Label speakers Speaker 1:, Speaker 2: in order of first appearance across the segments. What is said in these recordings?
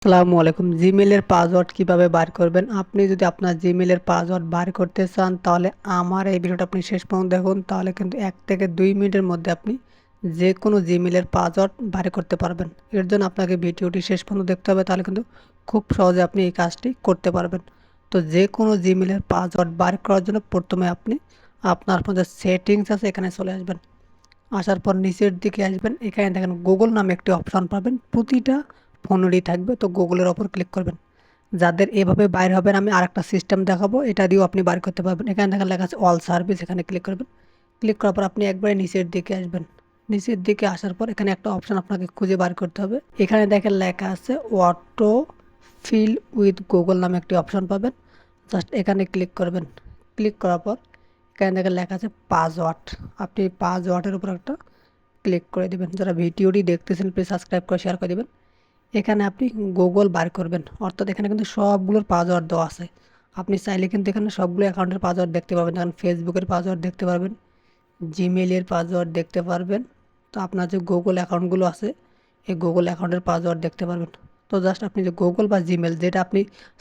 Speaker 1: আসসালামু আলাইকুম। জিমেলের পাসওয়ার্ড কিভাবে বার করবেন? আপনি যদি আপনার জিমেলের পাসওয়ার্ড বার করতে চান তাহলে আমার এই ভিডিওটা আপনি শেষ পর্যন্ত দেখুন, তাহলে কিন্তু 1 থেকে 2 মিনিটের মধ্যে আপনি যে কোনো জিমেলের পাসওয়ার্ড বার করতে পারবেন। এর জন্য আপনাকে ভিডিওটি শেষ পর্যন্ত দেখতে হবে, তাহলে কিন্তু খুব সহজে আপনি এই কাজটি করতে পারবেন। তো যে কোনো জিমেলের পাসওয়ার্ড বার করার জন্য প্রথমে আপনি আপনার যে সেটিংস আছে এখানে চলে আসবেন। আসার পর নিচের দিকে আসবেন, এখানে দেখেন গুগল নামে একটি অপশন পাবেন, প্রতিটা ফোনেরই থাকবে। তো গুগলের ওপর ক্লিক করবেন। যাদের এভাবে বাইর হবেন আমি আরেকটা সিস্টেম দেখাবো, এটা দিয়েও আপনি বার করতে পারবেন। এখানে দেখেন লেখা আছে অল সার্ভিস, এখানে ক্লিক করবেন। ক্লিক করার পর আপনি একবারে নিচের দিকে আসবেন। নিচের দিকে আসার পর এখানে একটা অপশন আপনাকে খুঁজে বার করতে হবে। এখানে দেখেন লেখা আছে অটো ফিল উইথ গুগল নামে একটি অপশন পাবেন। জাস্ট এখানে ক্লিক করবেন। ক্লিক করার পর এখানে দেখেন লেখা আছে পাসওয়ার্ড। আপনি পাসওয়ার্ডের উপর একটা ক্লিক করে দেবেন। যারা ভিডিওটি দেখতেছেন প্লিজ সাবস্ক্রাইব করে শেয়ার করে দেবেন। এখানে আপনি গুগল বার করবেন, অর্থাৎ এখানে কিন্তু সবগুলোর পাসওয়ার্ড দেওয়া আছে। আপনি চাইলে কিন্তু এখানে সবগুলো অ্যাকাউন্টের পাসওয়ার্ড দেখতে পাবেন। যেমন ফেসবুকের পাসওয়ার্ড দেখতে পারবেন, জিমেইলের পাসওয়ার্ড দেখতে পারবেন। তো আপনার যে গুগল অ্যাকাউন্টগুলো আছে এই গুগল অ্যাকাউন্টের পাসওয়ার্ড দেখতে পারবেন। তো জাস্ট আপনি যে গুগল বা জিমেল যেটা আপনি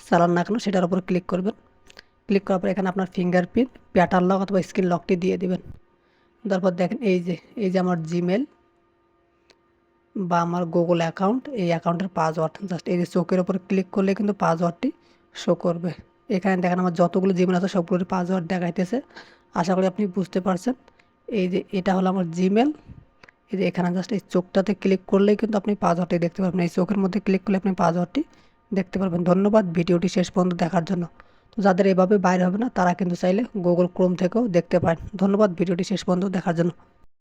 Speaker 1: চালান না কেন সেটার উপর ক্লিক করবেন। ক্লিক করার পর এখানে আপনার ফিঙ্গারপ্রিন্ট, প্যাটার্ন লক অথবা স্ক্রিন লকটি দিয়ে দেবেন। তারপর দেখেন এই যে আমার জিমেল বা আমার গুগল অ্যাকাউন্ট, এই অ্যাকাউন্টের পাসওয়ার্ড জাস্ট এই যে চোখের ওপর ক্লিক করলে কিন্তু পাসওয়ার্ডটি শো করবে। এখানে দেখেন আমার যতগুলো জিমেল আছে সবগুলোর পাসওয়ার্ড দেখাইতেছে। আশা করি আপনি বুঝতে পারছেন। এই যে এটা হলো আমার জিমেল। এই যে এখানে জাস্ট এই চোখটাতে ক্লিক করলেই কিন্তু আপনি পাসওয়ার্ডটি দেখতে পারবেন। এই চোখের মধ্যে ক্লিক করলে আপনি পাসওয়ার্ডটি দেখতে পারবেন। ধন্যবাদ ভিডিওটি শেষ পর্যন্ত দেখার জন্য। তো যাদের এভাবে বাইরে হবে না তারা কিন্তু চাইলে গুগল ক্রোম থেকেও দেখতে পারেন। ধন্যবাদ ভিডিওটি শেষ পর্যন্ত দেখার জন্য।